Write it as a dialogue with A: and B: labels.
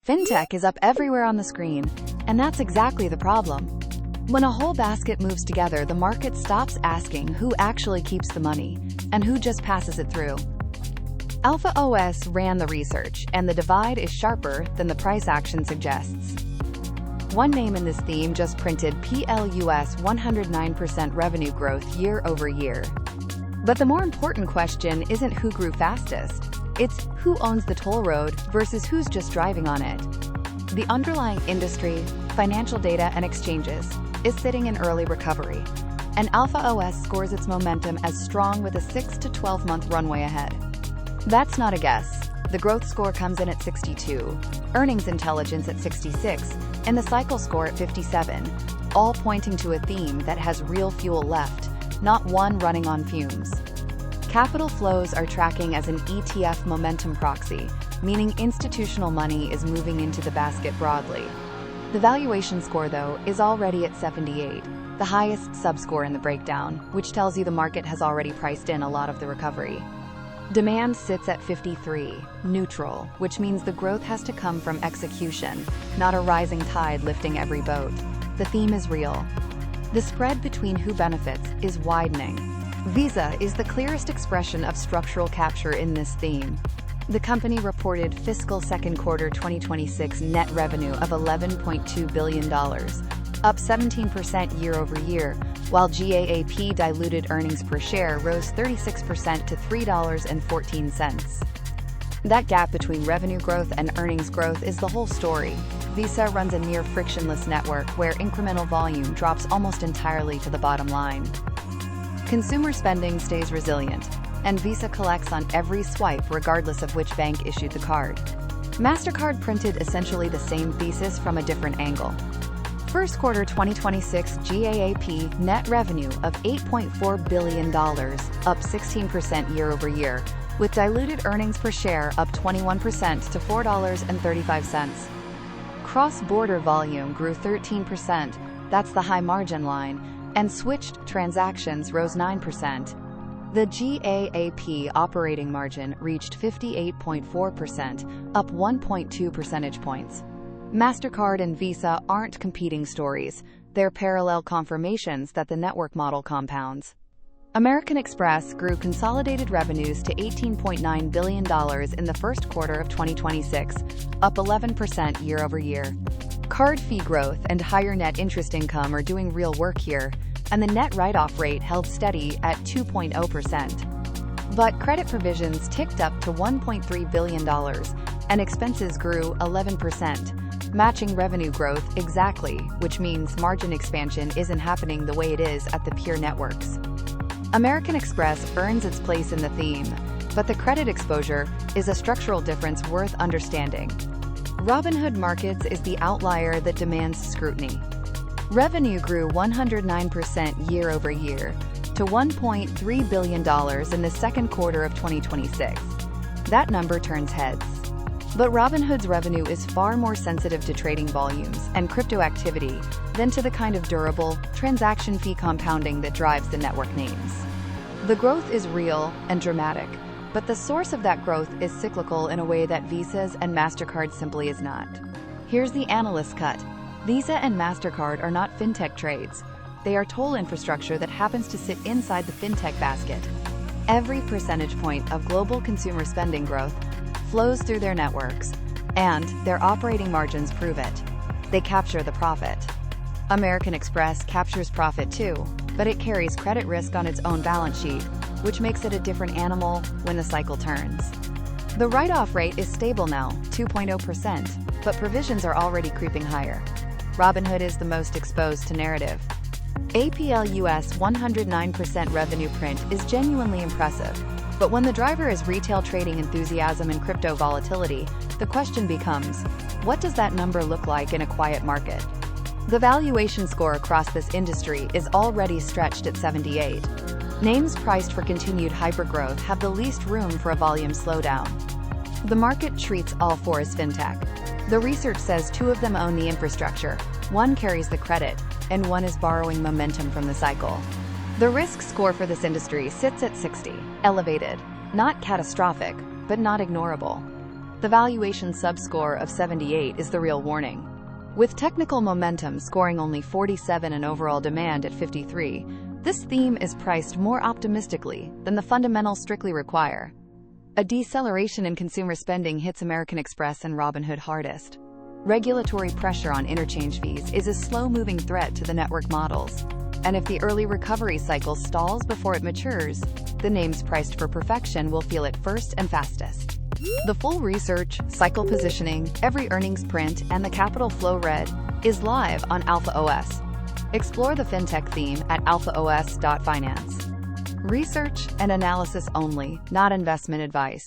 A: Fintech is up everywhere on the screen, and that's exactly the problem. When a whole basket moves together, the market stops asking who actually keeps the money and who just passes it through. AlphaOS ran the research, and the divide is sharper than the price action suggests. One name in this theme just printed plus 109% revenue growth year over year. But the more important question isn't who grew fastest. It's who owns the toll road versus who's just driving on it. The underlying industry, financial data, and exchanges is sitting in early recovery, and AlphaOS scores its momentum as strong with a 6 to 12-month runway ahead. That's not a guess. The growth score comes in at 62, earnings intelligence at 66, and the cycle score at 57, all pointing to a theme that has real fuel left, not one running on fumes. Capital flows are tracking as an ETF momentum proxy, meaning institutional money is moving into the basket broadly. The valuation score, though, is already at 78, the highest subscore in the breakdown, which tells you the market has already priced in a lot of the recovery. Demand sits at 53, neutral, which means the growth has to come from execution, not a rising tide lifting every boat. The theme is real. The spread between who benefits is widening. Visa is the clearest expression of structural capture in this theme. The company reported fiscal second quarter 2026 net revenue of $11.2 billion, up 17% year over year, while GAAP diluted earnings per share rose 36% to $3.14. That gap between revenue growth and earnings growth is the whole story. Visa runs a near frictionless network where incremental volume drops almost entirely to the bottom line. Consumer spending stays resilient, and Visa collects on every swipe regardless of which bank issued the card. Mastercard printed essentially the same thesis from a different angle. First quarter 2026 GAAP net revenue of $8.4 billion, up 16% year over year, with diluted earnings per share up 21% to $4.35. Cross-border volume grew 13%, that's the high margin line, and switched transactions rose 9%. The GAAP operating margin reached 58.4%, up 1.2 percentage points. Mastercard and Visa aren't competing stories, they're parallel confirmations that the network model compounds. American Express grew consolidated revenues to $18.9 billion in the first quarter of 2026, up 11% year over year. Card fee growth and higher net interest income are doing real work here, and the net write-off rate held steady at 2.0%. But credit provisions ticked up to $1.3 billion, and expenses grew 11%, matching revenue growth exactly, which means margin expansion isn't happening the way it is at the peer networks. American Express earns its place in the theme, but the credit exposure is a structural difference worth understanding. Robinhood Markets is the outlier that demands scrutiny. Revenue grew 109% year over year to $1.3 billion in the second quarter of 2026. That number turns heads. But Robinhood's revenue is far more sensitive to trading volumes and crypto activity than to the kind of durable, transaction fee compounding that drives the network names. The growth is real and dramatic, but the source of that growth is cyclical in a way that Visa's and Mastercard simply is not. Here's the analyst cut. Visa and Mastercard are not fintech trades. They are toll infrastructure that happens to sit inside the fintech basket. Every percentage point of global consumer spending growth flows through their networks, and their operating margins prove it. They capture the profit. American Express captures profit too, but it carries credit risk on its own balance sheet, which makes it a different animal when the cycle turns. The write-off rate is stable now, 2.0%, but provisions are already creeping higher. Robinhood is the most exposed to narrative. APLUS 109% revenue print is genuinely impressive, but when the driver is retail trading enthusiasm and crypto volatility, the question becomes, what does that number look like in a quiet market? The valuation score across this industry is already stretched at 78. Names priced for continued hypergrowth have the least room for a volume slowdown. The market treats all four as fintech. The research says two of them own the infrastructure, one carries the credit, and one is borrowing momentum from the cycle. The risk score for this industry sits at 60, elevated, not catastrophic, but not ignorable. The valuation subscore of 78 is the real warning. With technical momentum scoring only 47 and overall demand at 53, this theme is priced more optimistically than the fundamentals strictly require. A deceleration in consumer spending hits American Express and Robinhood hardest. Regulatory pressure on interchange fees is a slow-moving threat to the network models. And if the early recovery cycle stalls before it matures, the names priced for perfection will feel it first and fastest. The full research, cycle positioning, every earnings print, and the capital flow read is live on AlphaOS. Explore the Fintech theme at alphaos.finance. Research and analysis only, not investment advice.